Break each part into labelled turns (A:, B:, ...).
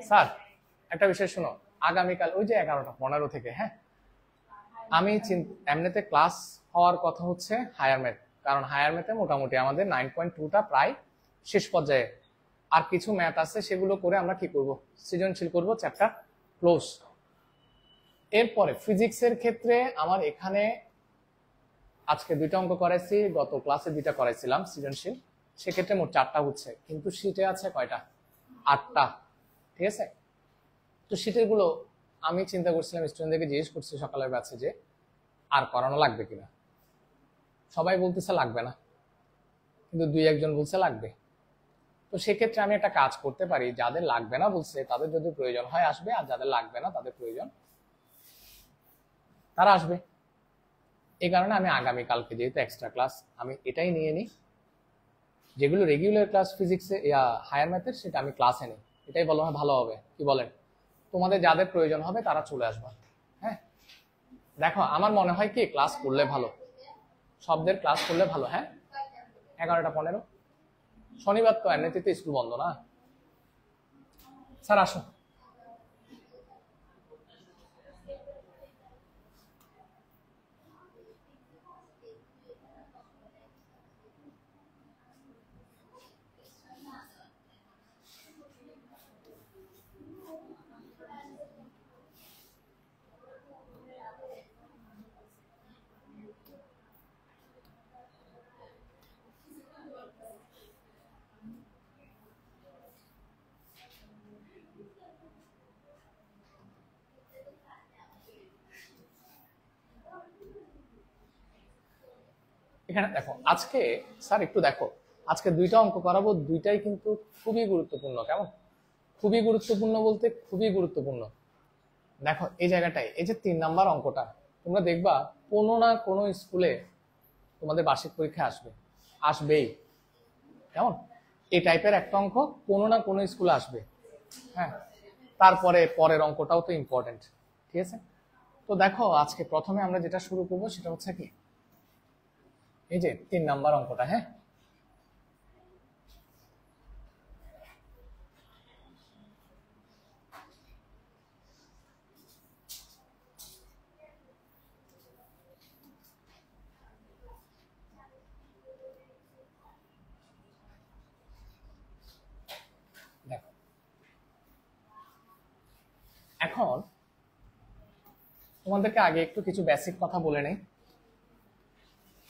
A: Sir একটা বিষয় শোনো, আগামীকাল ওই যে 11টা 15 থেকে, হ্যাঁ আমি এমনিতে ক্লাস হওয়ার কথা হচ্ছে হায়ার ম্যাথ, কারণ হায়ার ম্যাথে মোটামুটি আমাদের 9.2টা প্রায় শেষ পর্যায়ে, আর কিছু ম্যাথ আছে সেগুলো করে আমরা কি করব, সৃজনশীল করব, চ্যাপ্টার ক্লোজ। এরপরে ফিজিক্সের ক্ষেত্রে আমার এখানে আজকে 2টা অঙ্ক করাইছি, গত ক্লাসে 2টা করাইছিলাম সৃজনশীল, সেক্ষেত্রে মোট 4টা হচ্ছে, কিন্তু শীটে আছে কয়টা, 8টা, ঠিক আছে। তো শীটের গুলো আমি চিন্তা করছিলাম, স্টুডেন্টদেরকে জিজ্ঞেস করছি সকালের ব্যাচে যে আর করানো লাগবে কিনা, সবাই বলতেছে লাগবে না, কিন্তু 2-1 জন বলছে লাগবে। তো সেক্ষেত্রে আমি একটা কাজ করতে পারি, যাদের লাগবে না বলছে তাদের যদি প্রয়োজন হয় আসবে, আর যাদের লাগবে না তাদের প্রয়োজন তারা আসবে। এই কারণে আমি আগামীকালকে যেহেতু এক্সট্রা ক্লাস আমি এটাই নিয়ে নিই, যেগুলো রেগুলার ক্লাস ফিজিক্সে হায়ার ম্যাথের সেটা আমি ক্লাসে নিই, এটাই ভালো হবে, কি বলেন? তোমাদের যাদের প্রয়োজন হবে তারা চলে আসবা। হ্যাঁ দেখো আমার মনে হয় কি ক্লাস করলে ভালো, শব্দের ক্লাস করলে ভালো। হ্যাঁ 11টা 15, শনিবার তো এমনিতে তো স্কুল বন্ধ না। স্যার আসো। এখানে দেখো আজকে স্যার একটু দেখো, আজকে 2টা অঙ্ক করাবো, 2টাই কিন্তু খুবই গুরুত্বপূর্ণ। কেমন খুবই গুরুত্বপূর্ণ বলতে খুবই গুরুত্বপূর্ণ। দেখো এই জায়গাটায় এই যে 3 নাম্বার অঙ্কটা তোমরা দেখবা কোনো না কোনো স্কুলে তোমাদের বার্ষিক পরীক্ষা আসবেই। কেমন এই টাইপের একটা অঙ্ক কোনো না কোনো স্কুলে আসবে। হ্যাঁ তারপরে পরের অঙ্কটাও তো ইম্পর্টেন্ট, ঠিক আছে। তো দেখো আজকে প্রথমে আমরা যেটা শুরু করবো সেটা হচ্ছে কি, এই যে 3 নাম্বার অঙ্কটা। হ্যাঁ দেখো এখন তোমাদেরকে আগে একটু কিছু বেসিক কথা বলে নেই,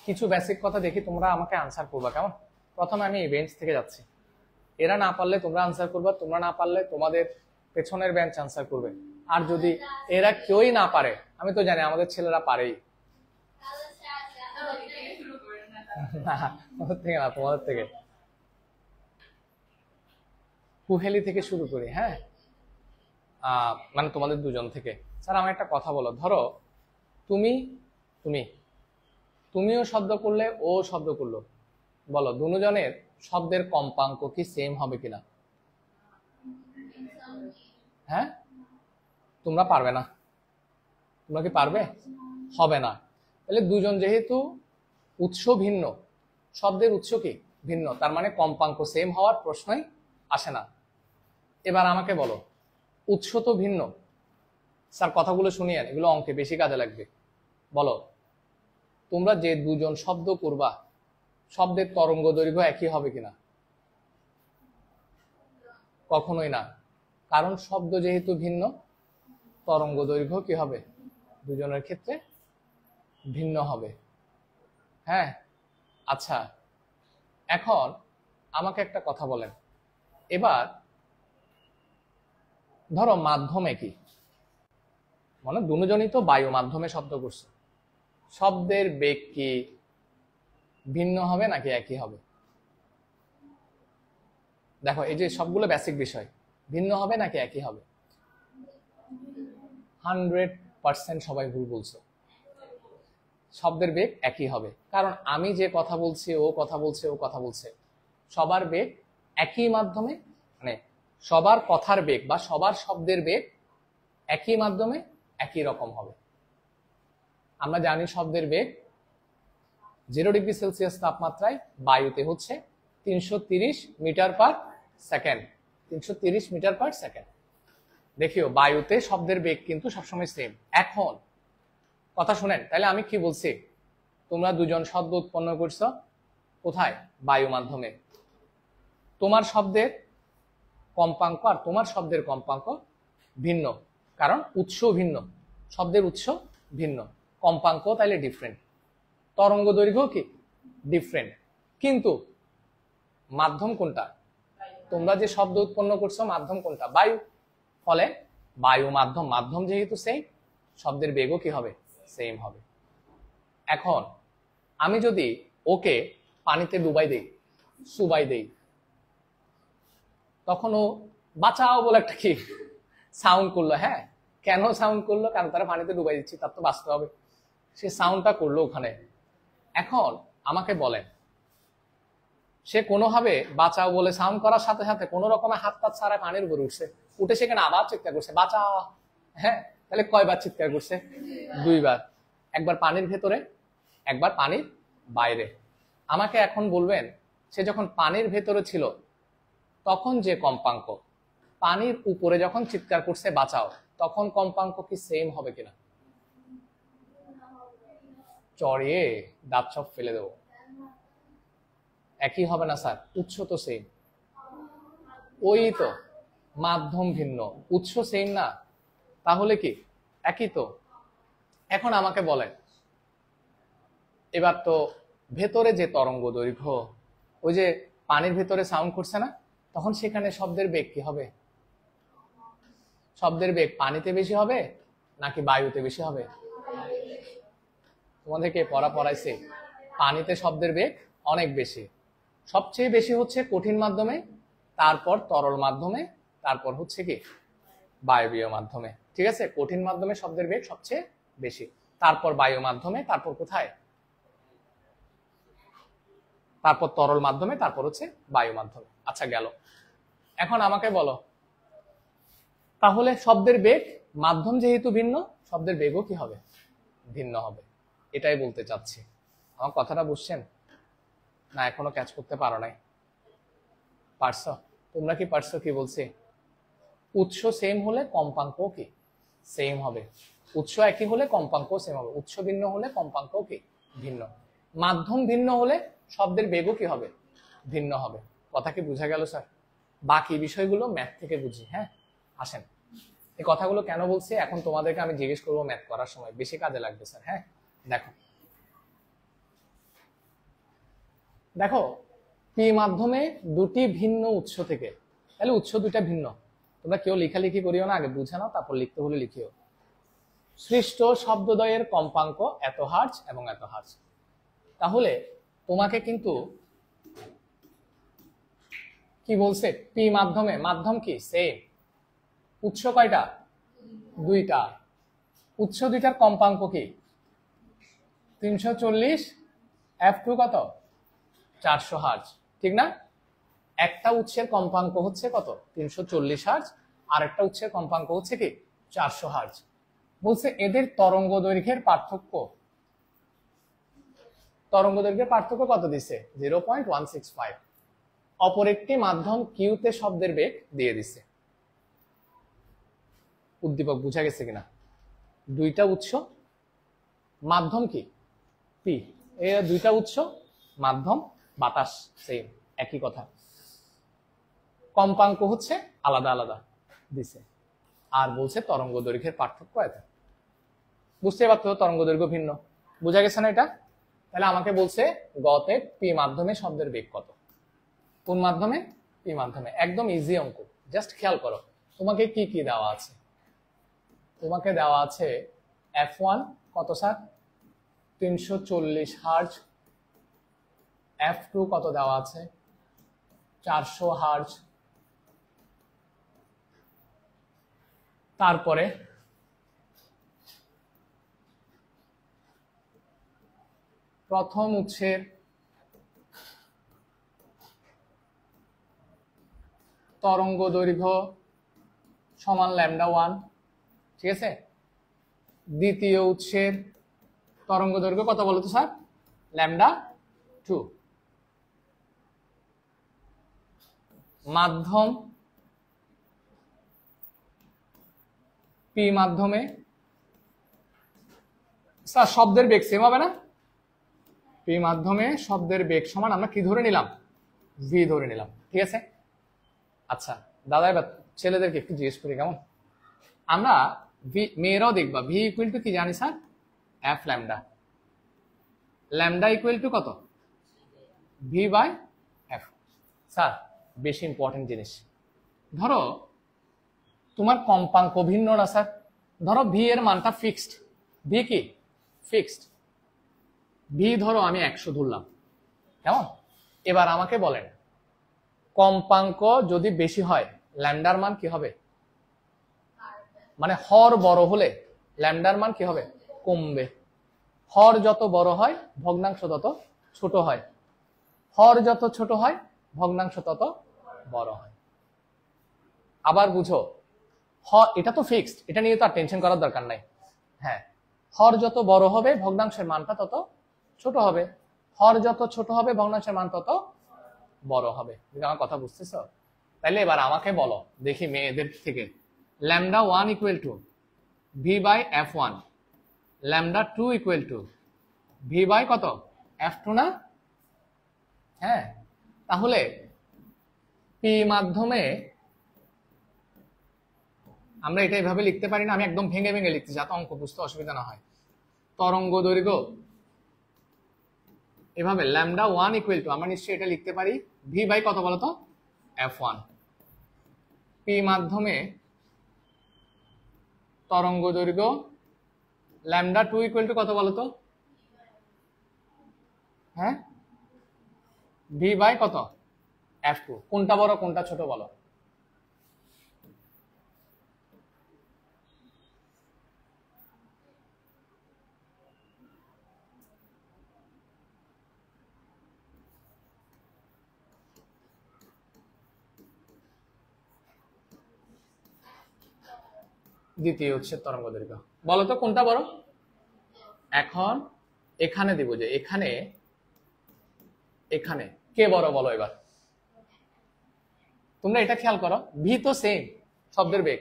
A: কিছু বেসিক কথা দেখি তোমরা আমাকে আনসার করবা। কেমন প্রথমে আমি এই বেঞ্চ থেকে যাচ্ছি, এরা না পারলে তোমরা আনসার করবা, তোমরা না পারলে তোমাদের পেছনের বেঞ্চ আনসার করবে, আর যদি এরা কেউই না পারে, আমি তো জানি আমাদের ছেলেরা পারেই, থেকে না তোমাদের থেকে, কুহেলি থেকে শুরু করি। হ্যাঁ মানে তোমাদের 2জন থেকে। স্যার আমার একটা কথা বলো, ধরো তুমি তুমি তুমিও শব্দ করলে ও শব্দ করলো, বলো দুজনের শব্দের কম্পাঙ্ক কি সেম হবে কিনা? হ্যাঁ তোমরা পারবে না, তোমরা কি পারবে? হবে না। তাহলে 2জন যেহেতু উৎস ভিন্ন, শব্দের উৎস কি ভিন্ন, তার মানে কম্পাঙ্ক সেম হওয়ার প্রশ্নই আসে না। এবার আমাকে বলো উৎস তো ভিন্ন, স্যার কথাগুলো শুনিয়েন, এগুলো অঙ্কে বেশি কাজে লাগবে। বলো তোমরা যে 2জন শব্দ করবা শব্দের তরঙ্গ দৈর্ঘ্য একই হবে কিনা? কখনোই না, কারণ শব্দ যেহেতু ভিন্ন তরঙ্গ দৈর্ঘ্য কি হবে 2জনের ক্ষেত্রে ভিন্ন হবে। হ্যাঁ আচ্ছা এখন আমাকে একটা কথা বলেন, এবার ধরো মাধ্যমে কি, মানে 2জনই তো বায়ু মাধ্যমে শব্দ করছে, শব্দের বেগ কি ভিন্ন হবে নাকি একই হবে? দেখো এই যে সবগুলো বেসিক বিষয়, ভিন্ন হবে নাকি একই হবে? 100% সবাই ভুল বলছো, শব্দের বেগ একই হবে, কারণ আমি যে কথা বলছি ও কথা বলছে ও কথা বলছে, সবার বেগ একই মাধ্যমে, মানে সবার কথার বেগ বা সবার শব্দের বেগ একই মাধ্যমে একই রকম হবে। আমরা জানি শব্দের বেগ 0 ডিগ্রি সেলসিয়াস তাপমাত্রায় বায়ুতে হচ্ছে 330 metre per second, 330 metre per second. দেখিও বায়ুতে শব্দের বেগ কিন্তু সবসময় সেম। এখন কথা শুনেন, তাহলে আমি কি বলছি, তোমরা দুজন শব্দ উৎপন্ন করছো কোথায়? বায়ু মাধ্যমে। তোমার শব্দের কম্পাঙ্ক আর তোমার শব্দের কম্পাঙ্ক ভিন্ন, কারণ উৎস ভিন্ন, শব্দের উৎস ভিন্ন, কম্পাঙ্ক তাইলে ডিফারেন্ট, তরঙ্গ দৈর্ঘ্য কি ডিফারেন্ট, কিন্তু মাধ্যম কোনটা? তোমরা যে শব্দ উৎপন্ন করছো মাধ্যম কোনটা? বায়ু। ফলে বায়ু মাধ্যম, মাধ্যম যেহেতু সেম, শব্দের বেগও কি হবে? সেম হবে। এখন আমি যদি ওকে পানিতে ডুবাই দেই, সুবাই দেই, তখন ও বাঁচাও বলে একটা কি সাউন্ড করলো। হ্যাঁ, কেন সাউন্ড করলো? কারণ তারা পানিতে ডুবাই দিচ্ছি, তার তো বাঁচতে হবে, সে সাউন্ডটা করলো ওখানে। এখন আমাকে বলেন, সে কোনোভাবে বাঁচাও বলে সাউন্ড করার সাথে সাথে কোনো রকমে হাত পাত ছাড়া পানির উপর উঠছে, উঠে সেখানে আবার চিৎকার করছে বাঁচাও। হ্যাঁ, তাহলে কয়বার চিৎকার করছে? দুইবার, একবার পানির ভেতরে, একবার পানির বাইরে। আমাকে এখন বলবেন, সে যখন পানির ভেতরে ছিল তখন যে কম্পাঙ্ক, পানির উপরে যখন চিৎকার করছে বাঁচাও, তখন কম্পাঙ্ক কি সেম হবে কিনা? চড়িয়ে দাঁত সব ফেলে দেবো। একই হবে না স্যার, উৎস তো সেম। ওই তো, মাধ্যম ভিন্ন, উৎস সেম না, তাহলে কি একই তো। এখন আমাকে বলেন, এবার তো ভেতরে যে তরঙ্গ দৈর্ঘ্য, ওই যে পানির ভেতরে সাউন্ড করছে না, তখন সেখানে শব্দের বেগ কি হবে? শব্দের বেগ পানিতে বেশি হবে নাকি বায়ুতে বেশি হবে? তোমাদেরকে পড়াইছে, পানিতে শব্দের বেগ অনেক বেশি, সবচেয়ে বেশি হচ্ছে কঠিন মাধ্যমে, তারপর তরল মাধ্যমে, তারপর হচ্ছে কি বায়বীয় মাধ্যমে। ঠিক আছে, কঠিন মাধ্যমে শব্দের বেগ সবচেয়ে বেশি, তারপর বায়ু মাধ্যমে, তারপর কোথায়? তারপর তরল মাধ্যমে, তারপর হচ্ছে বায়ু মাধ্যমে। আচ্ছা গেল। এখন আমাকে বলো, তাহলে শব্দের বেগ, মাধ্যম যেহেতু ভিন্ন, শব্দের বেগও কি হবে? ভিন্ন হবে। এটাই বলতে চাচ্ছি। আমার কথাটা বুঝছেন না? এখনো ক্যাচ করতে পারো নাই? পারছো? তোমরা কি পারছো কি বলছি? উৎস সেম হলে কম্পাঙ্ক কি সেম হবে, উৎস একই হলে কম্পাঙ্ক সেম হবে, উৎস ভিন্ন হলে কম্পাঙ্ক কি ভিন্ন, মাধ্যম ভিন্ন হলে শব্দের বেগও কি হবে? ভিন্ন হবে। কথা কি বোঝা গেল স্যার? বাকি বিষয়গুলো ম্যাথ থেকে বুঝি। হ্যাঁ, আসেন। এই কথাগুলো কেন বলছি এখন তোমাদেরকে আমি জিজ্ঞেস করবো ম্যাথ করার সময়, বেশি কাজে লাগবে স্যার। হ্যাঁ, দেখো দেখো, পি মাধ্যমে দুটি ভিন্ন উৎস থেকে, তাহলে উৎস দুইটা ভিন্ন। তোমরা কেউ লেখালেখি করিও না, আগে বুঝে নাও, তারপর লিখতে হলে লিখিও। সৃষ্ট শব্দদ্বয়ের কম্পাঙ্ক এত হার্জ এবং এত হার্জ। তাহলে তোমাকে কিন্তু কি বলছে? পি মাধ্যমে, মাধ্যম কি সেম, উৎস কয়টা? দুইটা, উৎস দুইটার কম্পাঙ্ক কি 340, F2 কত? 400 হার্জ, ঠিক না? একটা উৎসের কম্পাঙ্ক হচ্ছে কত? 340 হার্জ, আর একটা উৎসের কম্পাঙ্ক হচ্ছে কি 400 হার্জ। বলছে এদের তরঙ্গ দৈর্ঘ্যের পার্থক্য, তরঙ্গ দৈর্ঘ্যের পার্থক্য কত দিছে? 0.165। অপর একটি মাধ্যম কিউতে শব্দের বেগ দিয়ে দিছে। উদ্দীপক বুঝা গেছে কিনা? দুইটা উৎস, মাধ্যম কি পি, এই দুইটা উৎস, মাধ্যম বাতাস সেম, একই কথা, কম্পাঙ্ক হচ্ছে আলাদা আলাদা দিছে, আর বলছে তরঙ্গ দৈর্ঘ্যের পার্থক্য এত। বুঝতে পারতো তরঙ্গ দৈর্ঘ্য ভিন্ন, বুঝা গেছে না এটা? তাহলে আমাকে বলছে গতে পি মাধ্যমে শব্দের বেগ কত। কোন মাধ্যমে? পি মাধ্যমে। একদম ইজি অঙ্ক, জাস্ট খেয়াল করো তোমাকে কি কি দেওয়া আছে। তোমাকে দেওয়া আছে F1 কত স্যার? 340 হার্জ। F2 কত দেওয়া আছে? 400 হার্জ। তারপরে প্রথম উৎসের তরঙ্গ দৈর্ঘ্য সমান λ1, ঠিক আছে? দ্বিতীয় উৎসের তরঙ্গ দৈর্ঘ্য কত বলো তো স্যার? λ2। মাধ্যম পি মাধ্যমে, স্যার শব্দের বেগ সেম হবে না? পি মাধ্যমে শব্দের বেগ সমান আমরা কি ধরে নিলাম? ভি ধরে নিলাম, ঠিক আছে। আচ্ছা দাদা এবার ছেলেদেরকে একটু জিজ্ঞেস করি কেমন, আমরা মেয়েরাও দেখবা ভি ইকুয়াল টু কি জানি স্যার? F lambda. Lambda equal to কত? V by F. স্যার বেশি ইম্পর্টেন্ট জিনিস, ধরো তোমার কম্পাঙ্ক ভিন্ন না স্যার, ধরো ভি এর মানটা ফিক্সড, ভি কি ফিক্সড, ভি ধরো আমি 100 ধরলাম, কেমন? এবার আমাকে বলেন কম্পাঙ্ক যদি বেশি হয় ল্যামডার মান কি হবে? মানে হর বড় হলে ল্যামডার মান কি হবে? কমবে। হর যত বড় হয় ভগ্নাংশ তত ছোট হয়, হর যত ছোট হয় ভগ্নাংশ তত বড় হয়। আবার বুঝো, এটা তো ফিক্সড, এটা নিয়ে তো আর টেনশন করার দরকার নাই। হ্যাঁ, হর যত বড় হবে ভগ্নাংশের মানটা তত ছোট হবে, হর যত ছোট হবে ভগ্নাংশের মান তত বড় হবে। আমার কথা বুঝতেছ? তাহলে এবার আমাকে বলো দেখি মেয়েদের থেকে, lambda 1 equal to V by F 1, lambda 2 equal to V by কত? এফ 2 না? হ্যাঁ, তাহলে পি মাধ্যমে আমরা এটা এইভাবে লিখতে পারি না, আমি একদম ভেঙে ভেঙে লিখতে যাতে অঙ্ক বুঝতে অসুবিধা না হয়। তরঙ্গ দৈর্ঘ্য এভাবে ল্যামডা 1 ইকুয়াল টু আমরা নিশ্চয়ই এটা লিখতে পারি ভি বাই কত বলতো? f1। পি মাধ্যমে তরঙ্গ দৈর্ঘ্য ল্যামডা 2 ইকুয়াল টু কত বলতো? হ্যাঁ, ভি বাই কত? f2। কোনটা বড় কোনটা ছোট বলো? দ্বিতীয় উৎসের তরঙ্গ দৈর্ঘ্য বলো তো কোনটা বড়? এখন এখানে দিব যে এখানে এখানে কে বড় বলো এবার? তোমরা এটা খেয়াল করো, ভি তো সেম শব্দের বেগ,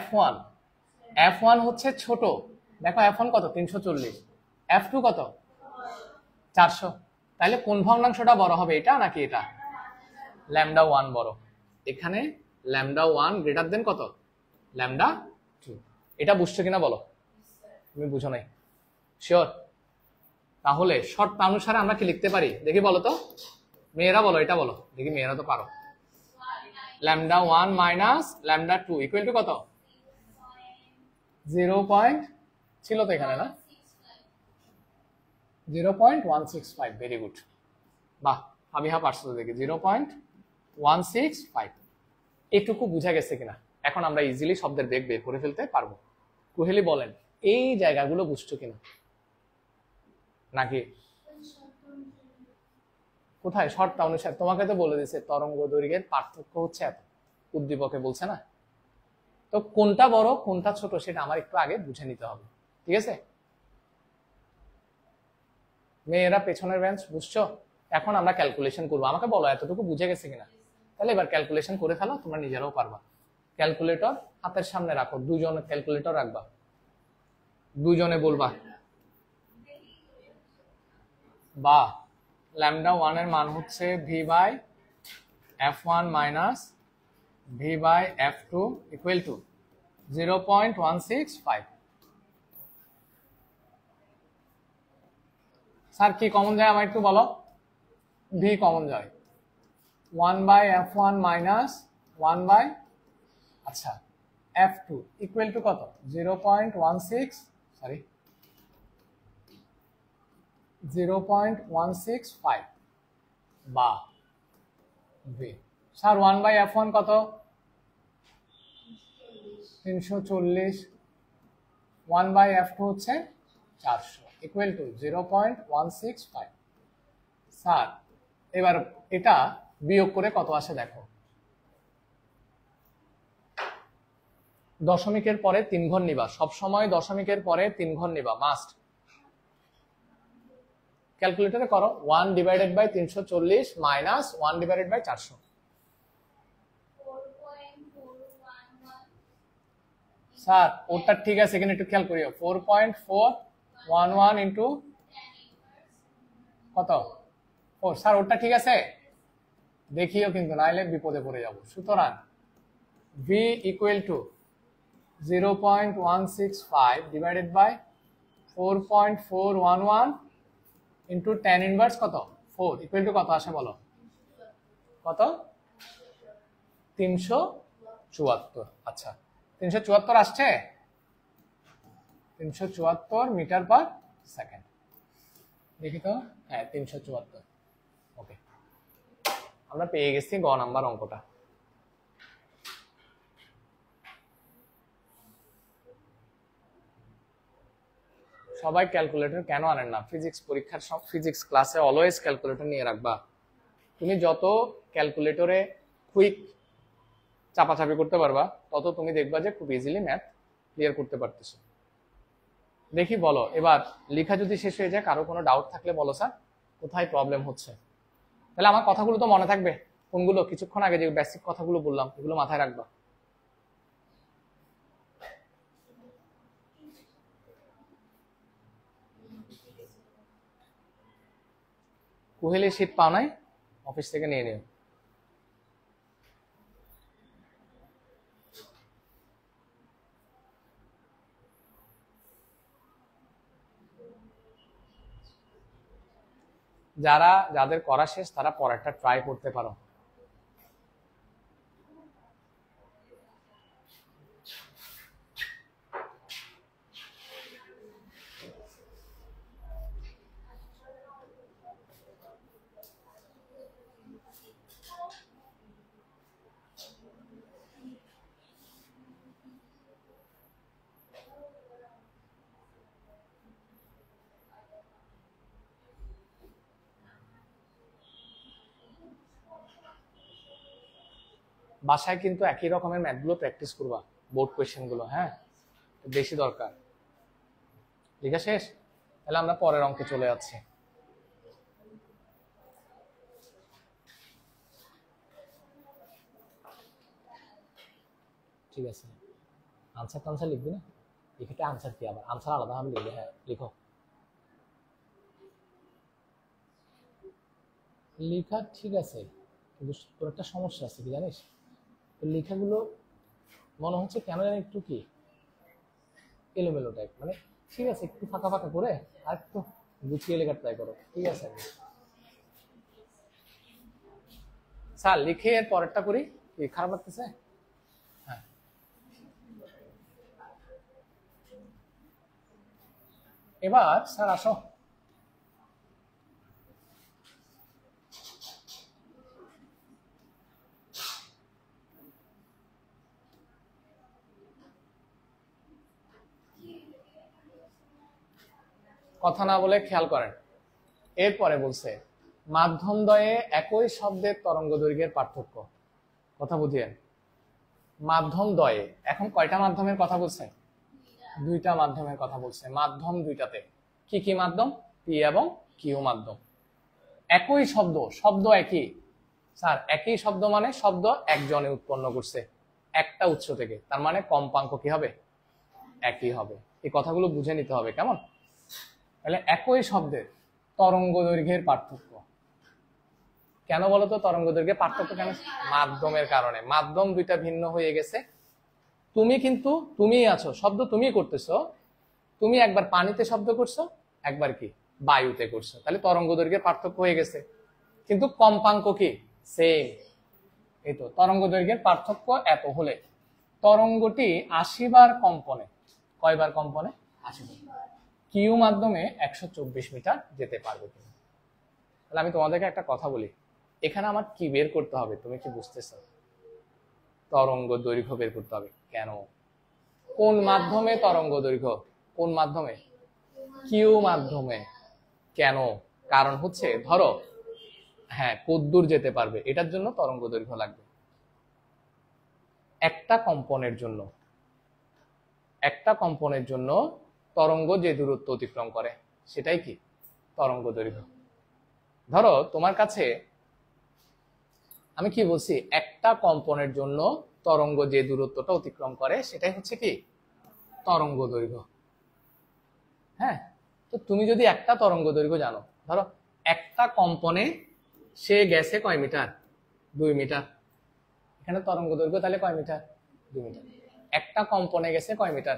A: f1 f1 হচ্ছে ছোট, দেখো f1 কত? 340, f2 কত? 400। তাহলে কোন ভগ্নাংশটা বড় হবে, এটা নাকি এটা? ল্যামডা 1 বড়। এখানে ল্যামডা 1 গ্রেটার দেন কত? ল্যামডা 2। এটা বুঝছো কিনা বলো? তুমি বুঝো নাই শিওর? তাহলে শর্ত অনুসারে আমরা কি লিখতে পারি দেখি বলো তো, মেয়েরা বলো, এটা বলো দেখি, মেয়েরা তো পারো। Lambda 1 minus lambda 2 equal to কত? 0. ছিল তো এখানে না? 0.165। ভেরি গুড, বাহ আবিহা পারছো তো দেখি। 0.165 এটুকু বুঝা গেছে কিনা? এখন আমরা ইজিলি শব্দের বেগ বের করে ফেলতে পারবো। কুহেলি বলেন এই জায়গাগুলো বুঝছো কিনা? নাকি কোথায় শর্ত অনুসারে? তোমাকে তো বলে দিছে তরঙ্গ দৈর্ঘ্যের পার্থক্য হচ্ছে এত, উদ্দীপকে বলছে না? তো কোনটা বড় কোনটা ছোট সেটা আমার একটু আগে বুঝে নিতে হবে, ঠিক আছে? মেয়েরা পেছনের বেঞ্চ বুঝছো? এখন আমরা ক্যালকুলেশন করবো, আমাকে বলো এতটুকু বুঝে গেছে কিনা। তাহলে এবার ক্যালকুলেশন করে ফেলো, তোমরা নিজেরাও পারবা। ক্যালকুলেটর হাতের সামনে রাখো, দুজনে ক্যালকুলেটর রাখবা, দুজনে বলবা বা ল্যামডা 1 এর মান হচ্ছে V by f1 minus V by f2 equal to 0.165। Sir কি কমন যায় আমার একটু বলো? ভি কমন যায়, 1 বাই f1 মাইনাস 1 বাই আচ্ছা f2 ইকুয়াল টু কত? 0.16, সরি 0.165 বা ভি। স্যার 1 বাই f1 কত? 340, 1 বাই f2 হচ্ছে 400 ইকুয়াল টু 0.165। স্যার এবার এটা বিয়োগ করে কত আসে দেখো। দশমিকের পরে 3 ঘর নিবা, সবসময় দশমিকের পরে 3 ঘর নিবা, মাস্ট। ক্যালকুলেটরে করো, 1 divided by 340 minus 1 divided by 400। Sir ওটা ঠিক আছে, এখানে একটু খেয়াল করিও। 4.411 ইন্টু কত 4, স্যার ওটা ঠিক আছে দেখিও, কিন্তু নাইলে বিপদে পড়ে যাব। সুতরাং v equal to 0.165 divided by 4.411 into tan inverse কত 4 ইকুয়াল টু কত আসে বলো? কত? 374। আচ্ছা 374 আসছে, 374 মিটার পার সেকেন্ড। দেখি তো, হ্যাঁ 374। ওকে, আমরা পেয়ে গেছি গ নাম্বার অঙ্কটা। সবাই ক্যালকুলেটর কেন আনেন না? ফিজিক্স পরীক্ষার সব ফিজিক্স ক্লাসে অলওয়েজ ক্যালকুলেটর নিয়ে রাখবা। তুমি যত ক্যালকুলেটরে কুইক চাপাচাপি করতে পারবা, তত তুমি দেখবা যে খুব ইজিলি ম্যাথ ক্লিয়ার করতে পারতেছো। দেখি বলো, এবার লেখা যদি শেষ হয়ে যায়, কারো কোনো ডাউট থাকলে বলো স্যার কোথায় প্রবলেম হচ্ছে। তাহলে আমার কথাগুলো তো মনে থাকবে, কোনগুলো কিছুক্ষণ আগে যে বেসিক কথাগুলো বললাম এগুলো মাথায় রাখবা। কোহেলি শীত পাও নাই, অফিস থেকে নিয়ে নিও। যাদের করা শেষ তারা পরেরটা ট্রাই করতে পারো। বাসায় কিন্তু একই রকমের ম্যাথগুলো প্র্যাকটিস করবা, বোর্ড কোয়েশ্চেন গুলো, হ্যাঁ বেশি দরকার। ঠিক আছে, শেষ। তাহলে আমরা পরের অঙ্কে চলে যাচ্ছি। ঠিক আছে, আনসার টানসার লিখবি না, লিখে আনসার কি আবার আনসার আলাদা ভাবে লিখবে। হ্যাঁ লিখো, লেখা ঠিক আছে, কিন্তু তোর একটা সমস্যা আছে কি জানিস? তো লেখাগুলো মনে হচ্ছে কেন জানি একটু কি এলোমেলো টাইপ, মানে ঠিক আছে একটু ফাঁকা ফাঁকা করে আর একটু গুছিয়ে লেখার ট্রাই করো। ঠিক আছে স্যার, লিখে এর পরেরটা করি, কি খারাপ লাগতেছে? হ্যাঁ এবার স্যার আসো, কথা না বলে খেয়াল করেন। এরপরে বলছে মাধ্যম দ্বয়ে একই শব্দের তরঙ্গ দৈর্ঘ্যের পার্থক্য। কথা বুঝিয়েন, মাধ্যম দ্বয়ে এখন কয়টা মাধ্যমের কথা বলছে? দুইটা মাধ্যমের কথা বলছে। মাধ্যম দুইটাতে কি কি মাধ্যম? পি এবং কিউ মাধ্যম। একই শব্দ, শব্দ একই। স্যার একই শব্দ মানে শব্দ একজনে উৎপন্ন করছে একটা উৎস থেকে, তার মানে কম্পাঙ্ক কি হবে? একই হবে। এই কথাগুলো বুঝে নিতে হবে, কেমন? তাহলে একই শব্দের তরঙ্গ দৈর্ঘ্যের পার্থক্য কেন বলতো? তরঙ্গ দৈর্ঘ্যের পার্থক্য কেন? মাধ্যমের কারণে। মাধ্যম দুইটা ভিন্ন হয়ে গেছে। তুমি কিন্তু তুমিই আছো, শব্দ তুমিই করতেছো। তুমি একবার পানিতে শব্দ করছো, একবার কি বায়ুতে করছো, তাহলে তরঙ্গ দৈর্ঘ্যের পার্থক্য হয়ে গেছে, কিন্তু কম্পাঙ্ক কি সেম। এই তো তরঙ্গ দৈর্ঘ্যের পার্থক্য এত হলে তরঙ্গটি 80 বার কম্পনে, কয়বার কম্পনে? 80 বার। কিউ মাধ্যমে 124 মিটার যেতে পারবে তুমি। তাহলে আমি তোমাদেরকে একটা কথা বলি, এখানে আমার কি বের করতে হবে তুমি কি বুঝতেছো? তরঙ্গ দৈর্ঘ্য বের করতে হবে। কেন? কোন মাধ্যমে তরঙ্গ দৈর্ঘ্য? কোন মাধ্যমে? কিউ মাধ্যমে। কেন? কারণ হচ্ছে ধরো, হ্যাঁ কদ্দূর যেতে পারবে, এটার জন্য তরঙ্গ দৈর্ঘ্য লাগবে। একটা কম্পনের জন্য, একটা কম্পনের জন্য তরঙ্গ যে দূরত্ব অতিক্রম করে সেটাই কি তরঙ্গ দৈর্ঘ্য। ধরো তোমার কাছে আমি কি বলছি, একটা কম্পনের জন্য তরঙ্গ যে দূরত্বটা অতিক্রম করে সেটাই হচ্ছে কি তরঙ্গ দৈর্ঘ্য। হ্যাঁ, তো তুমি যদি একটা তরঙ্গ দৈর্ঘ্য জানো, ধরো একটা কম্পনে সে গেছে কয় মিটার, 2 মিটার, এখানে তরঙ্গ দৈর্ঘ্য তাহলে কয় মিটার, 2 মিটার। একটা কম্পনে গেছে কয় মিটার,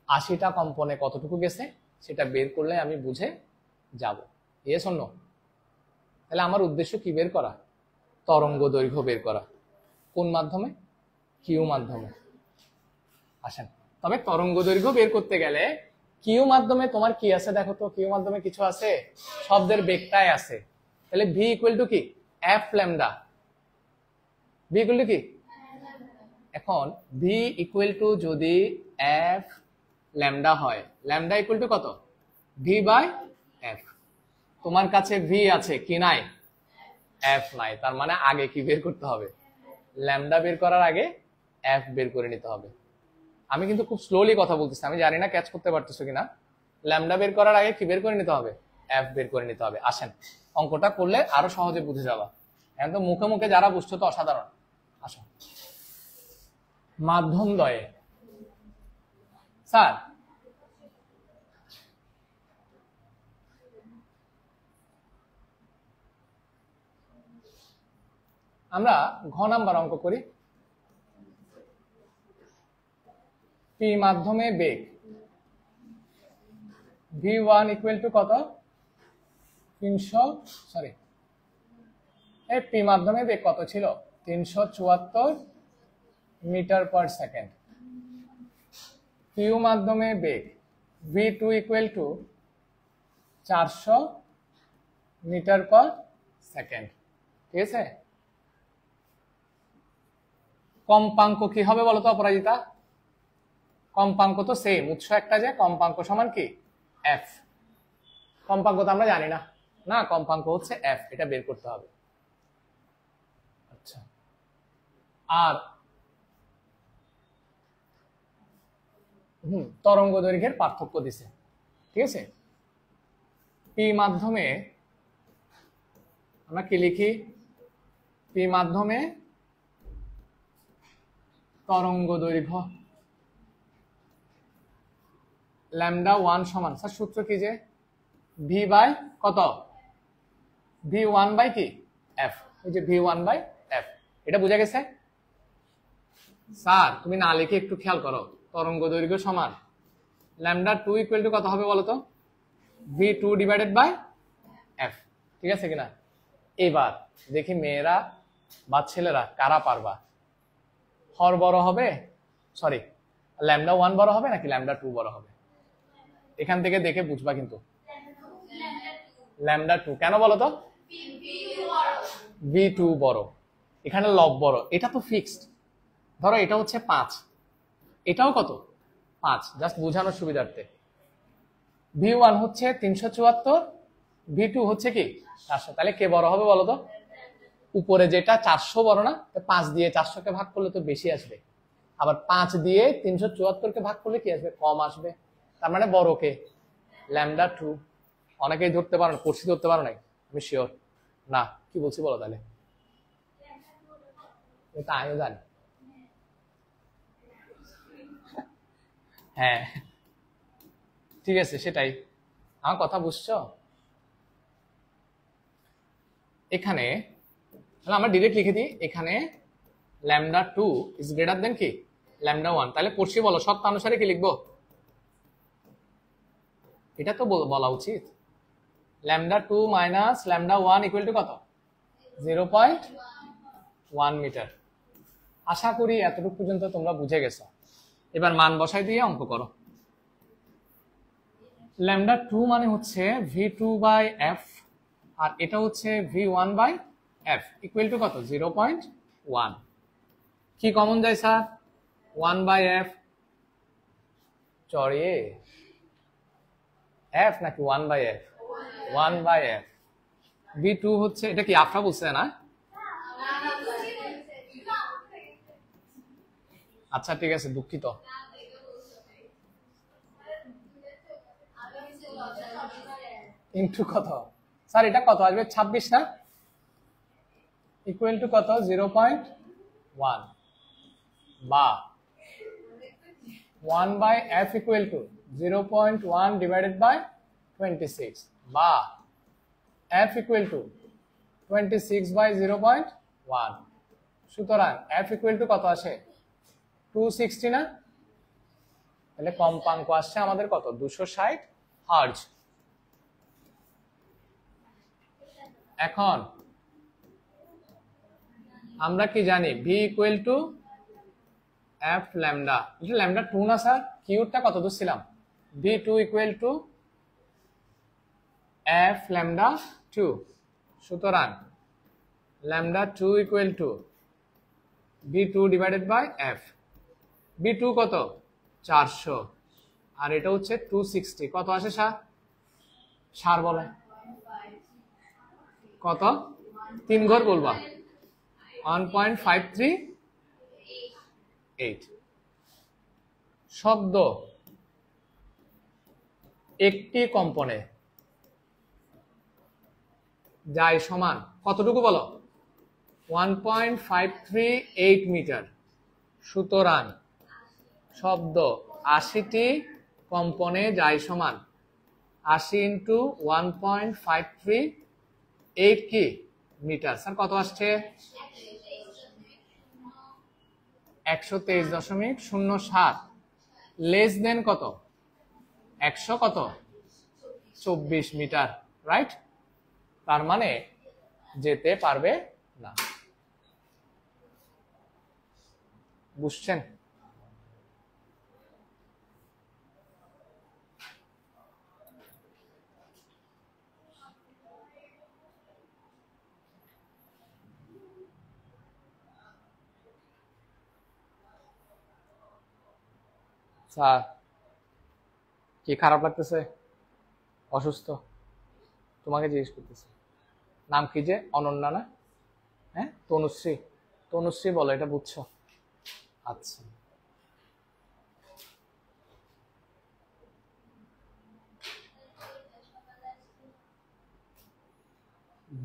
A: 80টা কম্পনে কতটুকু গেছে সেটা বের করলে আমি বুঝে যাব। Yes or no? তাহলে আমার উদ্দেশ্য কি বের করা, তরঙ্গ দৈর্ঘ্য বের করা। কোন মাধ্যমে, কিউ মাধ্যমে। আসেন, তবে তরঙ্গ দৈর্ঘ্য বের করতে গেলে কিউ মাধ্যমে তোমার কি আছে দেখো তো, কিউ মাধ্যমে কিছু আছে, শব্দের বেগটাই আছে। তাহলে ভি ইকুয়াল টু কি, F lambda. V equal to কি, এখন ভি ইকুয়াল টু যদি এফ ল্যামডা হয়, ল্যামডা ইকুয়াল টু কত, ভি বাই এফ। তোমার কাছে ভি আছে কি নাই, এফ নাই, তার মানে আগে কি বের করতে হবে, ল্যামডা বের করার আগে এফ বের করে নিতে হবে। আমি কিন্তু খুব স্লোলি কথা বলতেছি, আমি জানি না ক্যাচ করতে পারতেছো কিনা। ল্যামডা বের করার আগে কি বের করে নিতে হবে, এফ বের করে নিতে হবে। আসেন, অঙ্কটা করলে আরো সহজে বুঝে যাবা। এখন তো মুখে মুখে যারা বুঝছো তো অসাধারণ। আসো, মাধ্যম দ্বয়ে স্যার আমরা ঘ নাম্বার অঙ্ক করি। পি মাধ্যমে বেগ v1 ইকুয়াল টু কত, 300, সরি এই পি মাধ্যমে বেগ কত ছিল, 374 মিটার পার সেকেন্ড। কিউ মাধ্যমে বেগ v2 equal to 400 metre per second. ঠিক আছে, কম্পাঙ্ক কি হবে বলতো অপরাজিতা, কম্পাঙ্ক তো সেম, উৎস একটা, যে কম্পাঙ্ক সমান কি এফ। কম্পাঙ্ক তো আমরা জানি না, না কম্পাঙ্ক হচ্ছে এফ, এটা বের করতে হবে। আচ্ছা, আর তরঙ্গ দৈর্ঘ্যের পার্থক্য দিছে। ঠিক আছে, পি মাধ্যমে আমরা কি লিখি, পি মাধ্যমে তরঙ্গ দৈর্ঘ্য ল্যামডা 1 সমান, স্যার সূত্র কি যে ভি বাই কত, v1 বাই কি এফ, এই যে v1 বাই এফ। এটা বুঝা গেছে স্যার? তুমি না লিখে একটু খেয়াল করো, তরঙ্গ দৈর্ঘ্য সমান ল্যামডা 2 ইকুয়াল টু কত হবে বলতো, v2 ডিভাইডেড বাই এফ। ঠিক আছে কিনা? এবার দেখি মেয়েরা বা ছেলেরা কারা পারবা, হর বড় হবে, সরি ল্যামডা 1 বড় হবে নাকি ল্যামডা 2 বড় হবে, এখান থেকে দেখে বুঝবা। কিন্তু ল্যামডা 2 কেন বলো তো, v2 বড়, এখানে লব বড়, এটা তো ফিক্সড। ধরো এটা হচ্ছে 5, এটাও কত 5, জাস্ট বোঝানোর সুবিধার্থে। v1 হচ্ছে 374, v2 হচ্ছে কি 400, তাহলে কে বড় হবে বলো তো, উপরে যেটা 400 বড় না, 5 দিয়ে 400 কে ভাগ করলে তো বেশি আসবে, আবার 5 দিয়ে 374 কে ভাগ করলে কি আসবে, কম আসবে। তার মানে বড় কে, ল্যামডা 2। অনেকেই ধরতে পারো, পড়ছি ধরতে পারো নাই, আমি শিওর না, কি বলছি বলো তাহলে, এটা আমিও জানি। হ্যাঁ ঠিক আছে, সেটাই, আমার কথা বুঝছো। এখানে আমরা ডিরেক্ট লিখে দিই, এখানে ল্যামডা 2 ইজ গ্রেটার দেন কি ল্যামডা 1, তাহলে পড়ছি বলো শর্ত অনুসারে কি লিখবো, এটা তো বলা উচিত। Lambda 2 minus lambda 1 equal to কত, 0.1 মিটার। আশা করি এতটুকু পর্যন্ত তোমরা বুঝে গেছো। এবার মান বসাই দিয়ে অঙ্ক করো। ল্যামডা 2 মানে হচ্ছে v2 বাই এফ, আর এটা হচ্ছে v1 by F equal to কত, 0.1। কি কমন যায় স্যার, 1 বাই এফ, চড়িয়ে এফ নাকি 1 by F, 1 by F. v2 হচ্ছে, এটা কি আফরা বলছে না, আচ্ছা ঠিক আছে দুঃখিত। ইনটু কত স্যার, এটা কত আসবে 26 না, ইকুয়াল টু কত 0.1 বা 1 by f equal to 0.1 divided by 26 বা f equal to 26 by 0.1। সুতরাং f equal to কত আসে 260 না, তাহলে কম্পাঙ্ক আসছে আমাদের কত 260 হার্জ। এখন আমরা কি জানি v equal to f lambda, এটা lambda 2 না স্যার, কিউটা কত দূর ছিলাম v2 equal to f lambda 2। সুতরাং lambda 2 equal to v2 divided by f, v2 কত 400 আর এটা হচ্ছে 260, কত আসে সার বলে কত 3 ঘর বলবা 1.538। শব্দ একটি কম্পনে যায় সমান কতটুকু বলো 1.538 মিটার। সুতরাং শব্দ 80টি কম্পনে যায় সমান 80 ইন্টু 1.538 কি মিটার, স্যার কত আসছে 123.07 লেস দেন কত 100 কত 24 মিটার, রাইট? তার মানে যেতে পারবে না। বুঝছেন? স্যার কি খারাপ লাগতেছে, অসুস্থ? তোমাকে জিজ্ঞেস করতেছি, নাম কি যে অনন্যা না? হ্যাঁ তনুশ্রী, তনুশ্রী বলো, এটা বুঝছো? আচ্ছা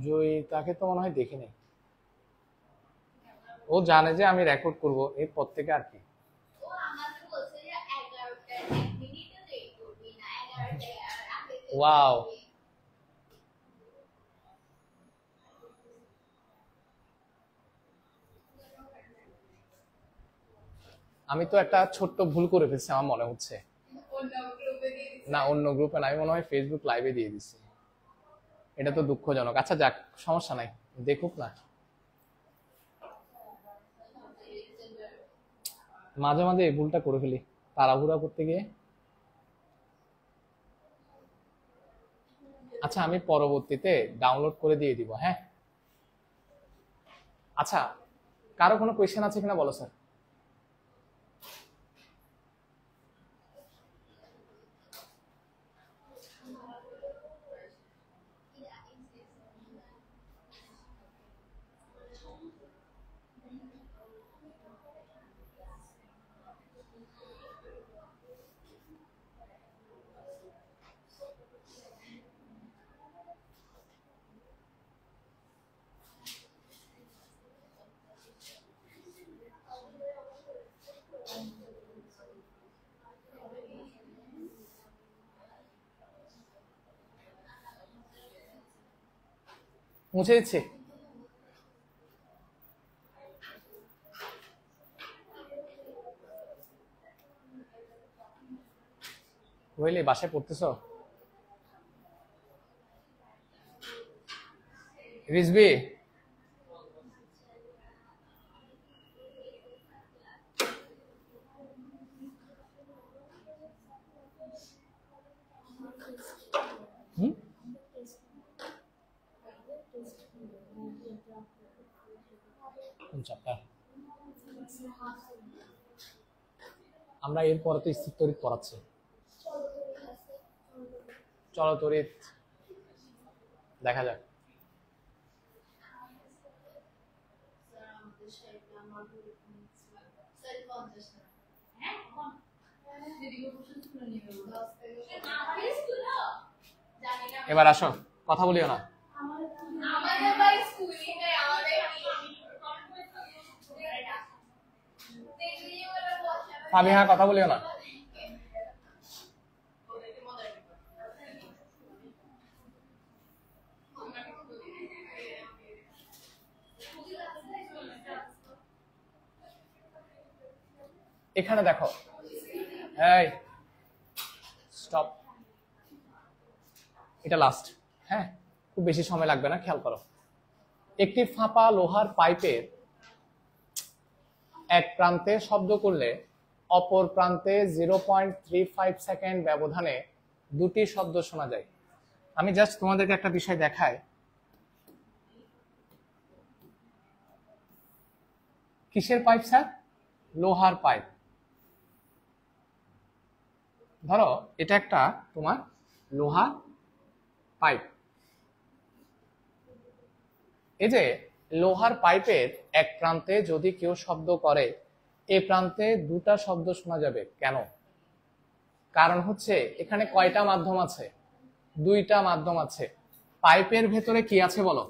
A: জয়ী তাকে তো মনে হয় দেখিনি, ও জানে যে আমি রেকর্ড করব এরপর থেকে আর কি। ওয়াও, আমি তো একটা ছোট্ট ভুল করে ফেলছি আমার মনে হচ্ছে। না অন্য গ্রুপে না, আমি মনে হয় ফেসবুক লাইভে দিয়ে দিচ্ছি। এটা তো দুঃখজনক। আচ্ছা যাক, সমস্যা নাই, দেখুক না। মাঝে মাঝে এই ভুলটা করে ফেলি তাড়াহুড়া করতে গিয়ে। আচ্ছা আমি পরবর্তীতে ডাউনলোড করে দিয়ে দিব। হ্যাঁ আচ্ছা, কারো কোনো কোয়েশ্চেন আছে কিনা বলো স্যার। মুছে দিচ্ছি। বুঝলি বাসায় পড়তেছ? রিজবি আমরা এরপরে তো স্থির তড়িৎ পড়াচ্ছি। চলো তড়িৎ দেখা যাক। এবার আসো, কথা বলিও না। ফাবিহা কথা বলিও না। এখানে দেখো, এই স্টপ, এটা লাস্ট, হ্যাঁ খুব বেশি সময় লাগবে না, খেয়াল করো। একটি ফাঁপা লোহার পাইপের এক প্রান্তে শব্দ করলে অপর প্রান্তে 0.35 সেকেন্ড ব্যবধানে দুটি শব্দ শোনা যায়। আমি জাস্ট তোমাদেরকে একটা বিষয় দেখাই। কিসের পাইপ স্যার? লোহার পাইপ। ধরো এটা একটা তোমার লোহার পাইপ। এই যে লোহার পাইপের এক প্রান্তে যদি কেউ শব্দ করে, এ প্রান্তে দুটা শব্দ শোনা যাবে। কেন? কারণ হচ্ছে এখানে কয়টা মাধ্যম আছে? দুইটা মাধ্যম আছে। পাইপের ভেতরে কি আছে বলো?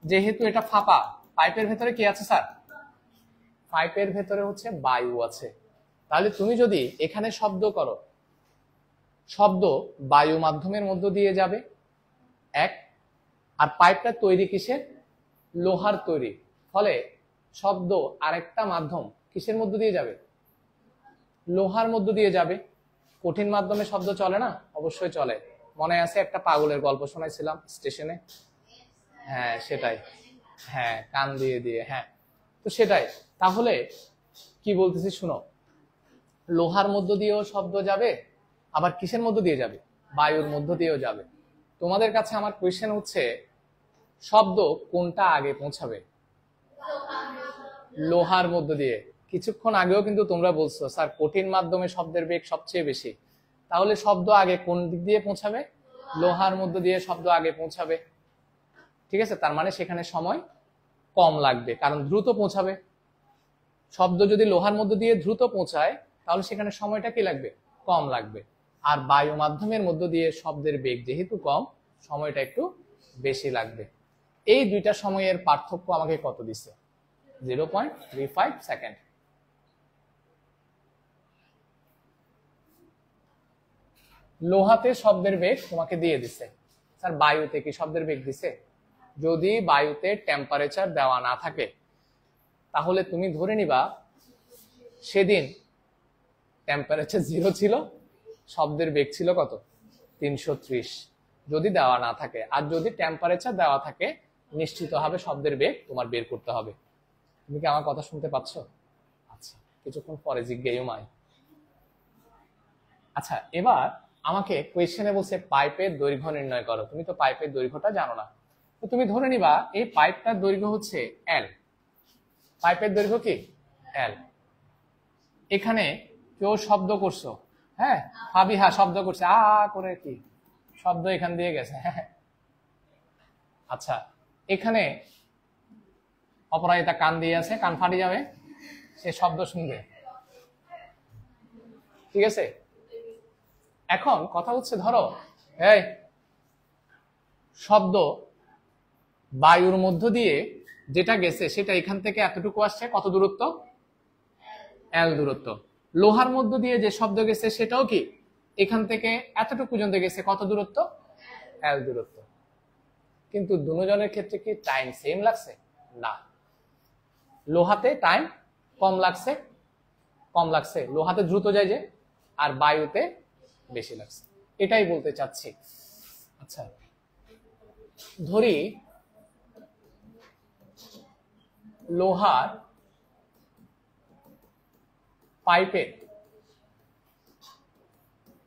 A: যেহেতু এটা ফাঁপা, পাইপের ভেতরে কি আছে স্যার? পাইপের ভেতরে হচ্ছে বায়ু আছে। তাহলে তুমি যদি এখানে শব্দ করো, শব্দ বায়ু মাধ্যমের মধ্য দিয়ে যাবে এক, আর পাইপটা তৈরি কিসের? লোহার তৈরি। ফলে শব্দ আরেকটা মাধ্যম কিসের মধ্য দিয়ে যাবে? লোহার মধ্য দিয়ে যাবে। কঠিন মাধ্যমে শব্দ চলে না? অবশ্যই চলে। মনে আছে একটা পাগলের গল্প শোনাইছিলাম স্টেশনে? হ্যাঁ সেটাই, হ্যাঁ কান দিয়ে দিয়ে, হ্যাঁ তো সেটাই। তাহলে কি বলতেছি শুনো, লোহার মধ্য দিয়েও শব্দ যাবে, আবার কিসের মধ্য দিয়ে যাবে? বায়ুর মধ্য দিয়েও যাবে। তোমাদের কাছে আমার কোয়েশ্চেন হচ্ছে, শব্দ কোনটা আগে পৌঁছাবে? লোহার মধ্য দিয়ে। কিছুক্ষণ আগেও কিন্তু তোমরা বলছো স্যার কঠিন মাধ্যমে শব্দের বেগ সবচেয়ে বেশি। তাহলে শব্দ আগে কোন দিক দিয়ে পৌঁছাবে? লোহার মধ্য দিয়ে শব্দ আগে পৌঁছাবে। ঠিক আছে, তার মানে সেখানে সময় কম লাগবে, কারণ দ্রুত পৌঁছাবে। শব্দ যদি লোহার মধ্য দিয়ে দ্রুত পৌঁছায়, তাহলে সেখানে সময়টা কি লাগবে? কম লাগবে। আর বায়ু মাধ্যমের মধ্য দিয়ে শব্দের বেগ যেহেতু কম, সময়টা একটু বেশি লাগবে। এই দুইটা সময়ের পার্থক্য আমাকে কত দিছে? 0.35 সেকেন্ড। লোহাতে শব্দের বেগ তোমাকে দিয়ে দিছে। স্যার বায়ুতে কি শব্দের বেগ দিছে? যদি বায়ুতে টেম্পারেচার দেওয়া না থাকে, তাহলে তুমি ধরে নিবা সেদিন টেম্পারেচার 0 ছিল, শব্দের বেগ ছিল কত? 330, যদি দেওয়া না থাকে। আর যদি টেম্পারেচার দেওয়া থাকে, নিশ্চিতভাবে শব্দের বেগ তোমার বের করতে হবে। তুমি কি আমার কথা শুনতে পাচ্ছ? আচ্ছা, কিছুক্ষণ পরে জিজ্ঞেস মাই। আচ্ছা, এবার আমাকে কোয়েশ্চেনে বলছে পাইপের দৈর্ঘ্য নির্ণয় করো। তুমি তো পাইপের দৈর্ঘ্যটা জানো না, তো তুমি ধরে নিবা এই পাইপটার দৈর্ঘ্য হচ্ছে এল। পাইপের দৈর্ঘ্য কি? এল। এখানে কেউ শব্দ করছো, হ্যাঁ ফাবিহা শব্দ করছে আ করে, কি শব্দ এখান দিয়ে গেছে, হ্যাঁ। আচ্ছা, এখানে অপরাজিতা কান দিয়ে আছে, কান ফাটি যাবে, সে শব্দ শুনবে। ঠিক আছে, এখন কথা হচ্ছে ধরো এই শব্দ বায়ুর মধ্য দিয়ে যেটা গেছে সেটা এখান থেকে এতটুকু আসছে, কত দূরত্ব? এল দূরত্ব। লোহার মধ্য দিয়ে যে শব্দ গেছে সেটাও কি এখান থেকে এতটুকু পর্যন্ত গেছে, কত দূরত্ব? এল দূরত্ব। কিন্তু দুজনের ক্ষেত্রে কি টাইম সেম লাগছে? না, লোহাতে টাইম কম লাগছে, কম লাগছে, লোহাতে দ্রুত যায় যে, আর বায়ুতে বেশি লাগছে। এটাই বলতে চাচ্ছি। আচ্ছা, ধরি লোহার পাইপের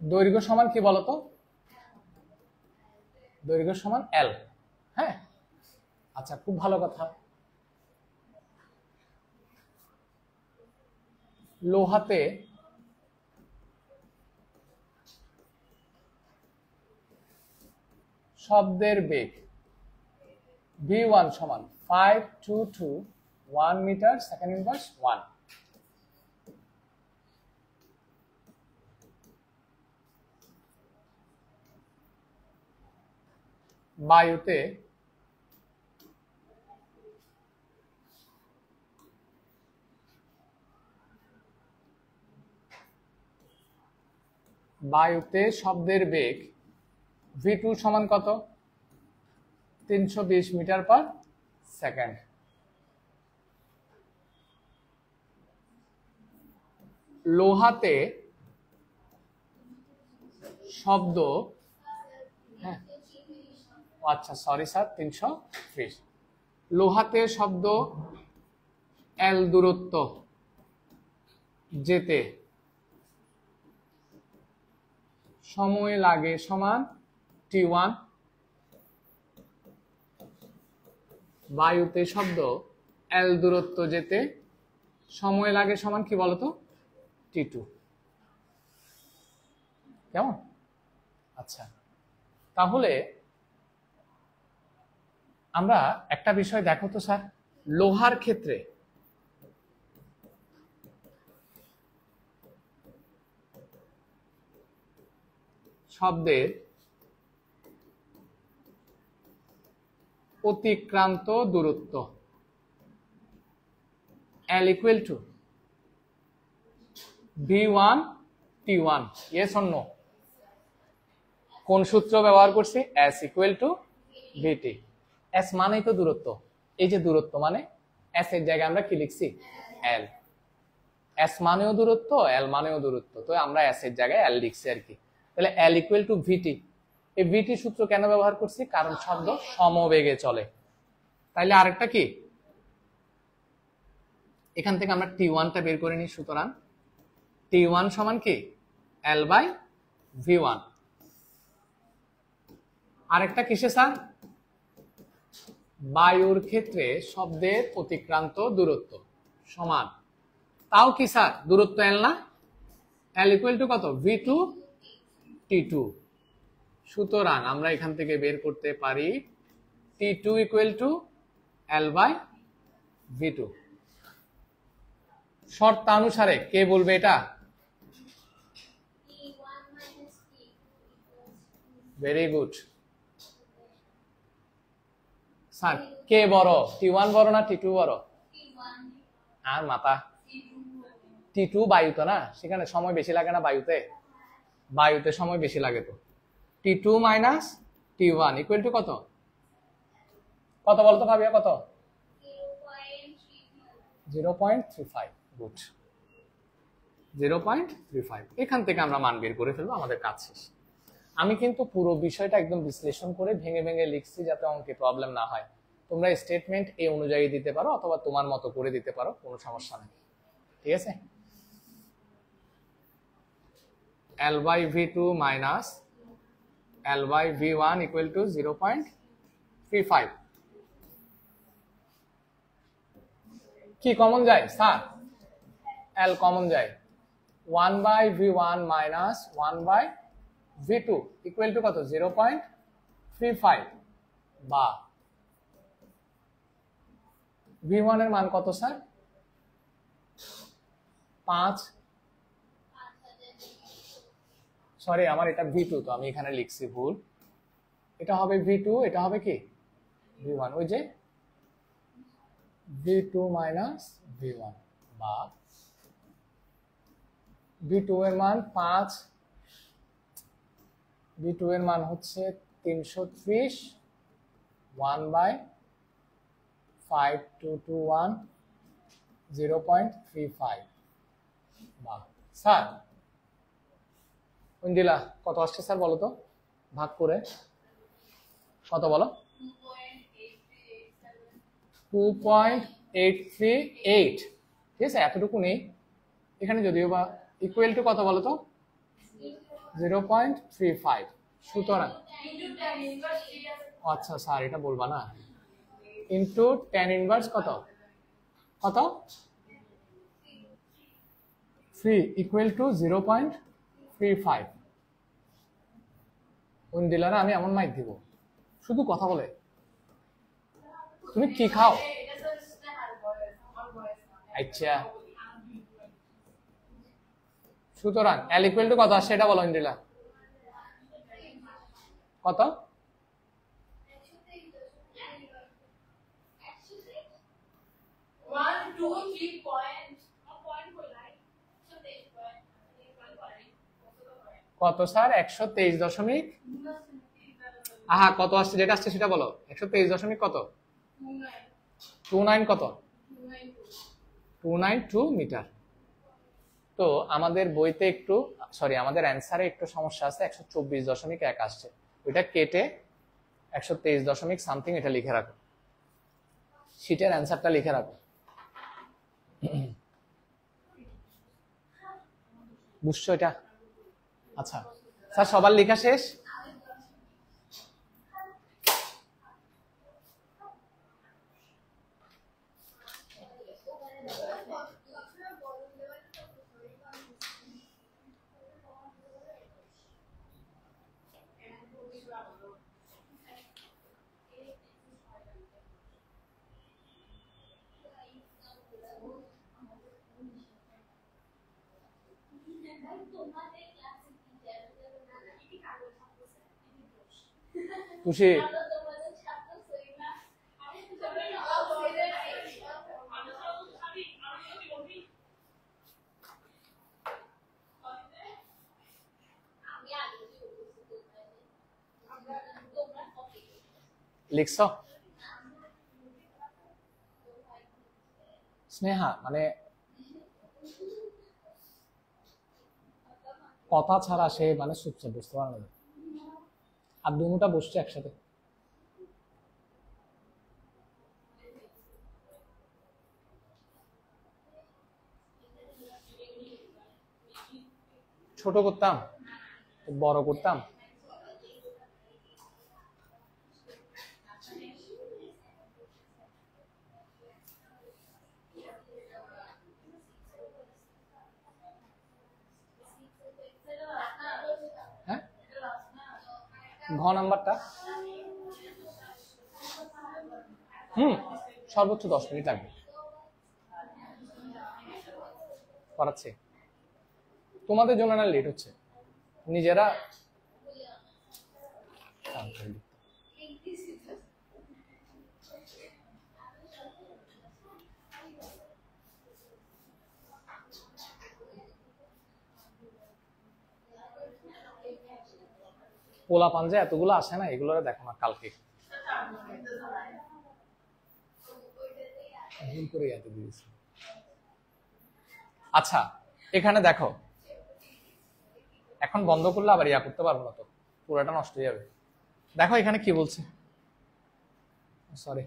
A: দৈর্ঘ্য সমান কি বলতো? দৈর্ঘ্য সমান এল। হ্যাঁ, আচ্ছা খুব ভালো কথা। লোহাতে শব্দের বেগ v1 সমান 5221 মিটার সেকেন্ড ইনভার্স 1। বায়ুতে শব্দের বেগ v2 সমান কত? 320 মিটার পার সেকেন্ড। লোহাতে শব্দ, হ্যাঁ আচ্ছা সরি স্যার 320, লোহাতে শব্দ এল দূরত্ব যেতে সময় লাগে সমান t1, বায়ুতে শব্দ এল দূরত্ব যেতে সময় লাগে সমান কি বলতো t2। কেমন? আচ্ছা, তাহলে আমরা একটা বিষয় দেখো তো স্যার, লোহার ক্ষেত্রে শব্দের অতিক্রান্ত দূরত্ব L equal to V1 T1, yes or no? কোন সূত্র ব্যবহার করছি? S equal to VT। S মানেই তো দূরত্ব, এই যে দূরত্ব মানে S এর জায়গায় আমরা কি লিখছি? L। S মানেও দূরত্ব, L মানেও দূরত্ব, তো আমরা S এর জায়গায় L লিখছি আর কি। তাহলে L equal to VT। এই VT সূত্র কেন ব্যবহার করছি? কারণ শব্দ সমবেগে চলে। তাইলে আরেকটা কি, এখান থেকে আমরা T1 টা বের করে নিই। সুতরাং T1 সমান কি? L by V1। আরেকটা কিসে স্যার? বায়ুর ক্ষেত্রে শব্দের অতিক্রান্ত দূরত্ব সমান, তাও কি স্যার দূরত্ব L না? L ইকুয়াল টু কত? V2 T2। সুতরাং আমরা এখান থেকে বের করতে পারি T2 equal to L by V2। শর্তানুসারে কে বলবে এটা? Very good sir. কে বড়? T1 বড় না T2 বড়? আর মাথা, T2 বায়ুতে না, সেখানে সময় বেশি লাগে না বায়ুতে? বায়ুতে সময় বেশি লাগে। তো T2 minus T1 equal to কত? কত বলতো ভাবিয়া? কত? 0.35। গুড, 0.35। এখান থেকে আমরা মান বের করে ফেলবো, আমাদের কাজ শেষ। আমি কিন্তু পুরো বিষয়টা একদম বিশ্লেষণ করে ভেঙে ভেঙে লিখছি যাতে অঙ্কে প্রবলেম না হয়। তোমরা স্টেটমেন্ট এই অনুযায়ী দিতে পারো অথবা তোমার মতো করে দিতে পারো, কোনো সমস্যা নেই, ঠিক আছে? L by V2 minus L by V1 equal to 0.35। কি কমন যায় স্যার? L কমন যায়। 1 by V1 minus 1 by V2 equal to কত? 0.35 বা V1 এর মান কত স্যার? 5, সরি আমার এটা V2, তো আমি এখানে লিখছি ভুল। এটা হবে V2, এটা হবে কি V1, ওই যে V2 মাইনাস V1 বা V2 এর মান 5, V2 এর মান হচ্ছে 330, 1 বাই 5221 0.35 বা স্যার ইন্দিলা কত আসছে স্যার বলো তো, ভাগ করে কত বলো? 2.838। ঠিক আছে, এতটুকু নেই এখানে, যদিও বা ইকুয়াল টু কত বলো তো? 0.35। সুতরাং আচ্ছা স্যার এটা বলবা না, ইন্টু tan ইনভার্স কত? কত? 3 ইকুয়াল টু 0.35। উন দিলা না, আমি এমন মাইক দিব শুধু কথা বলে। তুমি কি খাও? আচ্ছা, সুতরাং L ইকুয়াল টু কত আসছে এটা বলো ইন্দিলা। কত? কত স্যার? 123 আহা কত আসছে? যেটা আসছে সেটা বলো। 123 কত? 29 কত? 292 মিটার। তো আমাদের বইতে একটু সরি আমাদের অ্যান্সারে একটু সমস্যা আছে, 124.1 আসছে, ওইটা কেটে 123 সামথিং এটা লিখে রাখো, শীটের অ্যান্সারটা লিখে রাখো। বুঝছো এটা? আচ্ছা স্যার সবার লেখা শেষ? খুশি? লিখছো? স্নেহা মানে কথা ছাড়া সে মানে চুপচাপ বুঝতে পারে না, আর দুটা বসছে একসাথে। ছোট করতাম, বড় করতাম, হ্যাঁ ঘ নাম্বারটা সর্বোচ্চ 10 মিনিট লাগবে। করাচ্ছে তোমাদের জন্য না, লেট হচ্ছে নিজেরা। পোলা পাঞ্জে এতগুলো আসে না, এগুলো দেখো না কালকে ভুল করে এত দিয়েছি। আচ্ছা এখানে দেখো, এখন বন্ধ করলে আবার ইয়া করতে পারবো না, তো পুরোটা নষ্ট হয়ে যাবে। দেখো এখানে কি বলছে, সরি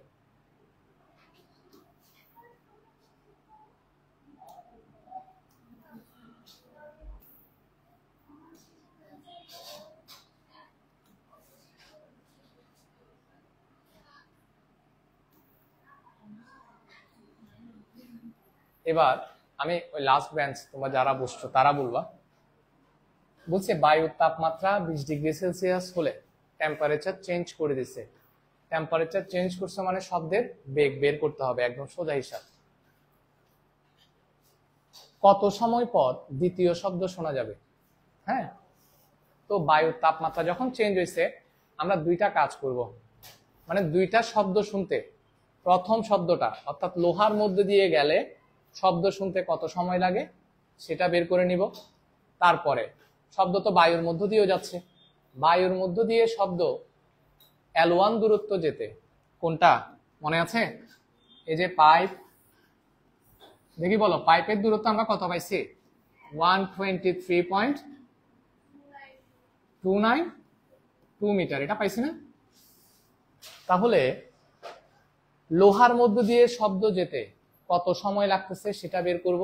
A: এবার আমি ওই লাস্ট বেঞ্চ তোমরা যারা বসছো তারা বলবা। বলছে বায়ুর তাপমাত্রা 20°C হলে টেম্পারেচার চেঞ্জ করে দিছে। টেম্পারেচার চেঞ্জ করছে মানে শব্দের বেগ বের করতে হবে, একদম সোজা হিসাব। কত সময় পর দ্বিতীয় শব্দ শোনা যাবে? হ্যাঁ, তো বায়ুর তাপমাত্রা যখন চেঞ্জ হয়েছে আমরা দুইটা কাজ করব, মানে দুইটা শব্দ শুনতে প্রথম শব্দটা অর্থাৎ লোহার মধ্যে দিয়ে গেলে শব্দ শুনতে কত সময় লাগে সেটা বের করে নিব। তারপরে শব্দ তো বায়ুর মধ্য দিয়েও যাচ্ছে, বায়ুর মধ্য দিয়ে শব্দ L1 দূরত্ব যেতে, কোনটা মনে আছে? এই যে পাইপ, দেখি বলো পাইপের দূরত্ব আমরা কত পাইছি? 123.292 মিটার, এটা পাইছি না? তাহলে লোহার মধ্য দিয়ে শব্দ যেতে কত সময় লাগতেছে সেটা বের করব।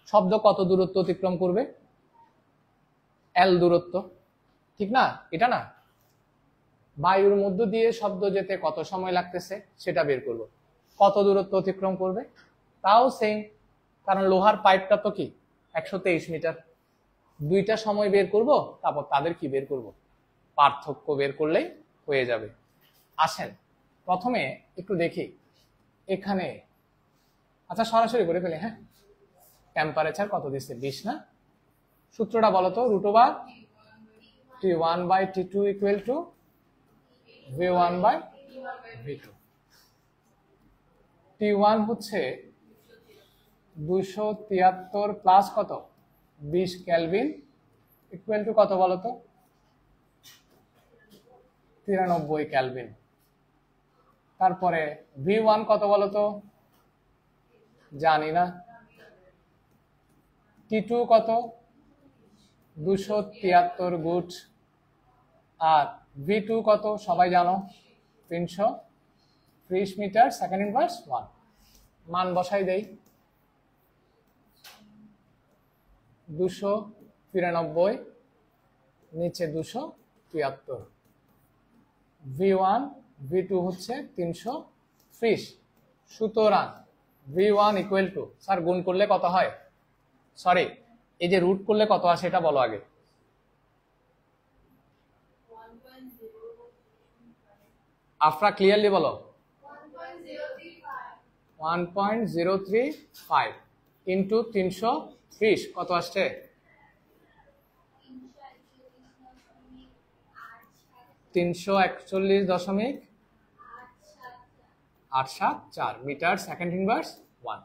A: শব্দ কত দূরত্ব অতিক্রম করবে? L দূরত্ব, ঠিক না? এটা না, বায়ুর মধ্য দিয়ে শব্দ যেতে কত সময় লাগতেছে সেটা বের করব। কত দূরত্ব অতিক্রম করবে তাও সেম, কারণ লোহার পাইপটা তো কি 123 মিটার। দুইটা সময় বের করব, তারপর তাদের কি বের করব? পার্থক্য বের করলেই হয়ে যাবে। আসেন প্রথমে একটু দেখি এখানে, আচ্ছা সরাসরি করে ফেলে। হ্যাঁ, টেম্পারেচার কত দিচ্ছে? 20 না? সূত্রটা বলো তো, √T1/T2 = V1/V2। T1 হচ্ছে 273 প্লাস কত 20 কেলভিন ইকুয়াল টু কত বলো তো? 93 কেলভিন। তারপরে V1 কত বলো তো? জানি না, T2 কত 273 গুড। আর V2 কত সবাই জানো 330 মিটার সেকেন্ড ইনভার্স 1। মান বসাই দেই 293 নিচে 273। V1 V2 হচ্ছে 330। সুতরাং V1 ইকুয়াল টু, স্যার গুণ করলে কত হয়, সরি এই যে রুট করলে কত আসে এটা বলো আগে। আফরা ক্লিয়ারলি বলো 1.035 ইন্টু 330 কত আসছে 341.874 মিটার সেকেন্ড ইনভার্স 1।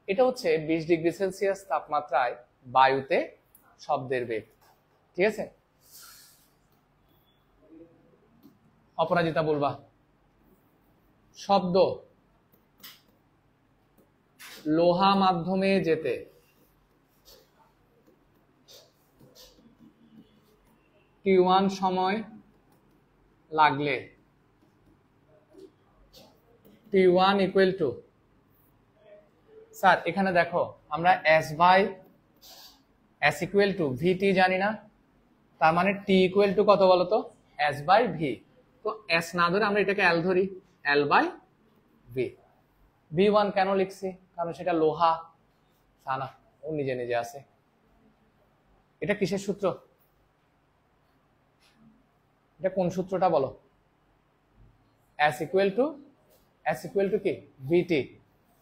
A: এটা হচ্ছে 20 ডিগ্রি সেলসিয়াস তাপমাত্রায় বায়ুতে শব্দের বেগ। ঠিক আছে, অপরাজিতা বলবা শব্দ লোহা মাধ্যমে যেতে T1 সময় লাগলে T1 ইকুয়াল টু, স্যার এখানে দেখো আমরা S ইকুয়াল টু VT জানি না, তার মানে T ইকুয়াল টু কত বলতো S/V। তো S না ধরে আমরা এটাকে L ধরি, L/V। V1 কেন লিখছি, কারণ সেটা লোহা না, ও নিজে নিজে আছে। এটা কিসের সূত্র, এটা কোন সূত্রটা বলো, S ইকুয়াল টু কি VT।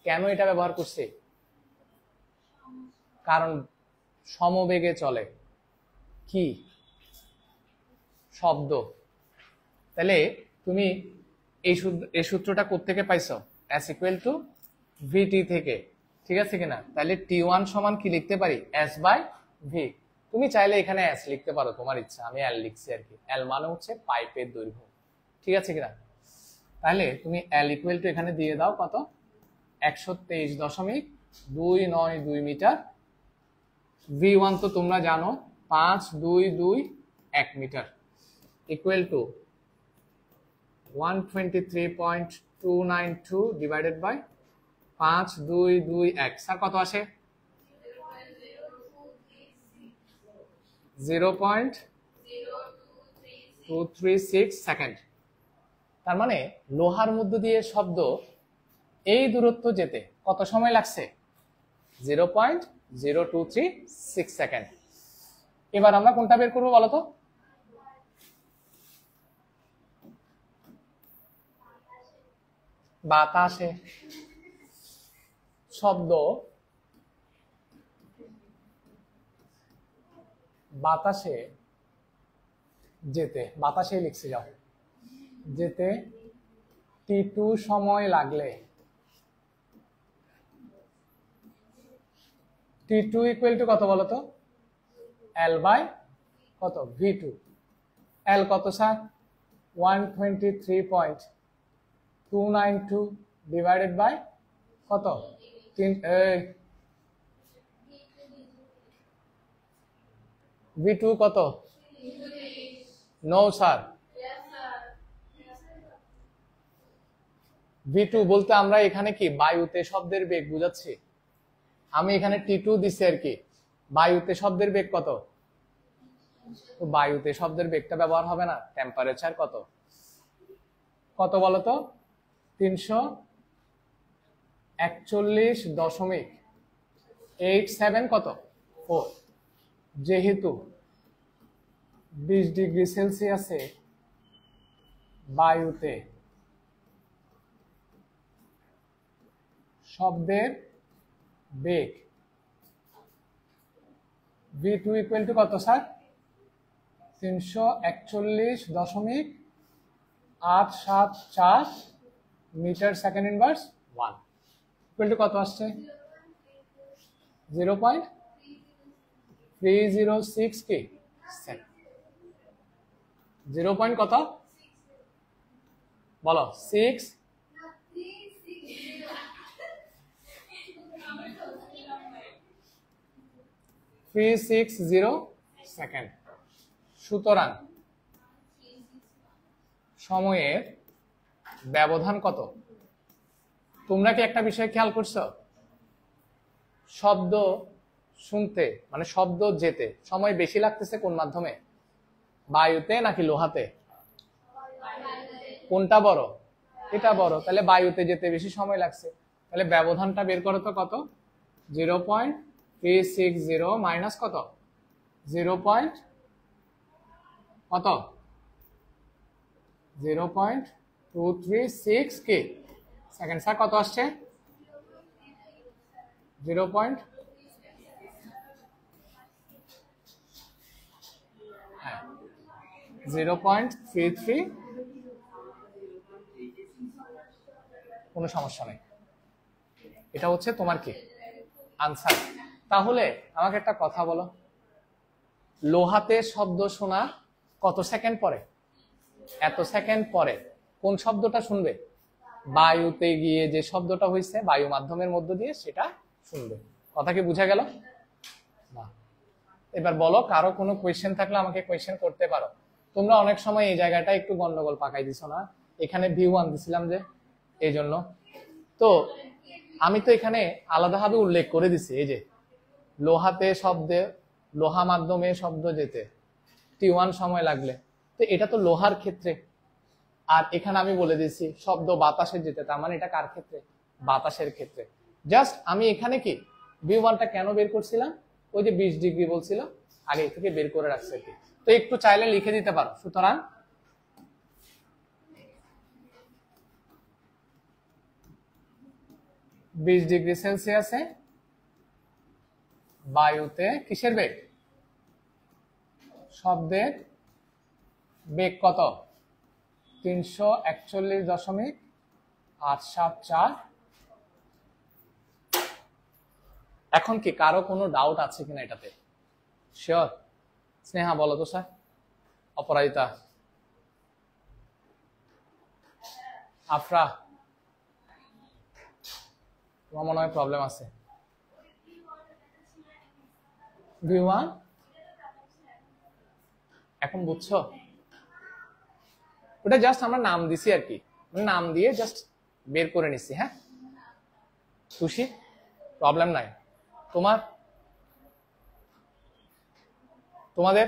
A: কেন এটা ব্যবহার করছি, কারণ সমবেগে চলে কি শব্দ। তাহলে তুমি এই সূত্রটা কোত্থেকে পাইছো, S ইকুয়াল টু VT থেকে, ঠিক আছে কিনা। তাহলে T1 সমান কি লিখতে পারি S/V। তুমি চাইলে এখানে S লিখতে পারো, তোমার ইচ্ছা, আমি L লিখছি আর কি। L মানে হচ্ছে পাইপের দৈর্ঘ্য, ঠিক আছে কিনা। তাহলে তুমি L ইকুয়াল টু এখানে দিয়ে দাও কত 123.292 মিটার। V1 তো তোমরা জানো 5221 metre equal to 123.292 divided by 5221। Sir কত আসে 0.0236 সেকেন্ড। তার মানে লোহার মধ্য দিয়ে শব্দ এই দূরত্ব যেতে কত সময় লাগছে 0.0236 সেকেন্ড। এবার আমরা কোনটা বের করবো বলতো, বাতাসে শব্দ বাতাসে যেতে, বাতাসে লিখছে যাও, যেতে T2 সময় লাগলে T2 ইকুয়াল টু কত বলতো L/, কত V2। L কত স্যার 123.292 ডিভাইডেড বাই কত 3। V2 কত, নো স্যার V2 বলতে আমরা এখানে কি বায়ুতে শব্দের বেগ বুঝাচ্ছি। আমি এখানে T2 দিছি আর কি, বায়ুতে শব্দের বেগ কত, তো বায়ুতে শব্দের বেগটা ব্যবহার হবে না। টেম্পারেচার কত কত বলতো 341.87 কত 4। যেহেতু 20 ডিগ্রি সেলসিয়াসে বায়ুতে শব্দের বেগ V2 ইকুয়াল টু কত sir 341.874 metre second inverse 1 equal to কত আসছে 0.306 কি 0. কত বলো 6। 360 সেকেন্ড। সুতরাং সময়ের ব্যবধান কত? তোমরা কি একটা বিষয় খেয়াল করছো? শব্দ শুনতে মানে শব্দ যেতে সময় বেশি লাগতেছে কোন মাধ্যমে? বায়ুতে নাকি লোহাতে? কোনটা বড়? এটা বড়। তাহলে বায়ুতে যেতে বেশি সময় লাগছে। তাহলে ব্যবধানটা বের করো তো কত? 0.360 মাইনাস কত? 0. কত? 0.236 কি সেকেন্ড। স্যার কত আসছে? 0. হ্যাঁ 0.33। কোনো সমস্যা নেই, এটা হচ্ছে তোমার কি আনসার। তাহলে আমাকে একটা কথা বলো, লোহাতে শব্দ শোনা কত সেকেন্ড পরে? এত সেকেন্ড পরে কোন শব্দটা শুনবে? বায়ুতে গিয়ে যে শব্দটা হয়েছে বায়ু মাধ্যমের মধ্য দিয়ে সেটা শুনবে। কথা কি বুঝা গেল? না। এবার বলো, কারো কোনো কোয়েশ্চেন থাকলে আমাকে কোয়েশ্চেন করতে পারো। তোমরা অনেক সময় এই জায়গাটা একটু গন্ডগোল পাকাই দিছো না? এখানে V1 দিছিলাম যে এই জন্য। তো আমি তো এখানে আলাদাভাবে উল্লেখ করে দিছি, এই যে লোহাতে শব্দে লোহা মাধ্যমে শব্দ যেতে T1 সময় লাগলে, তো এটা তো লোহার ক্ষেত্রে। আর এখানে আমি বলে দিয়েছি শব্দ বাতাসে যেতে, তার মানে এটা কার ক্ষেত্রে? বাতাসের ক্ষেত্রে। জাস্ট আমি এখানে কি V1টা কেন বের করছিলাম? ওই যে 20 ডিগ্রি বলছিল আগে থেকে বের করে রাখছে কি। তো একটু চাইলে লিখে দিতে পারো। সুতরাং °C বায়ুতে কিসের বেগ? শব্দের বেগ কত? 341.874। এখন কি কারো কোনো ডাউট আছে কিনা এটাতে? শিওর? স্নেহা বলো তো স্যার। অপরাজিতা, আফরা, তোমার মনে হয় প্রবলেম আছে। V1 এখন বুঝছো? ওটা জাস্ট আমরা নাম দিছি আর কি, নাম দিয়ে জাস্ট বের করে নিছি। হ্যাঁ খুশি? প্রবলেম নাই তোমাদের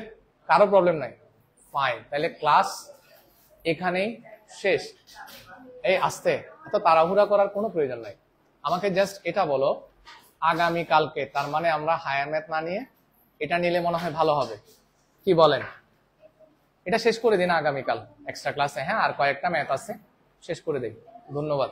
A: কারো প্রবলেম নাই? ফাইন, তাহলে ক্লাস এখানেই শেষ। এই আস্তে, এত তাড়াহুড়া করার কোনো প্রয়োজন নাই। আমাকে জাস্ট এটা বলো, আগামী কালকে তার মানে আমরা হায়ার ম্যাথ না নিয়ে এটা নিলে মনে হয় ভালো হবে, কি বলেন? এটা শেষ করে দিন আগামীকাল এক্সট্রা ক্লাসে। হ্যাঁ আর কয়েকটা ম্যাথ আছে, শেষ করে দিই। ধন্যবাদ।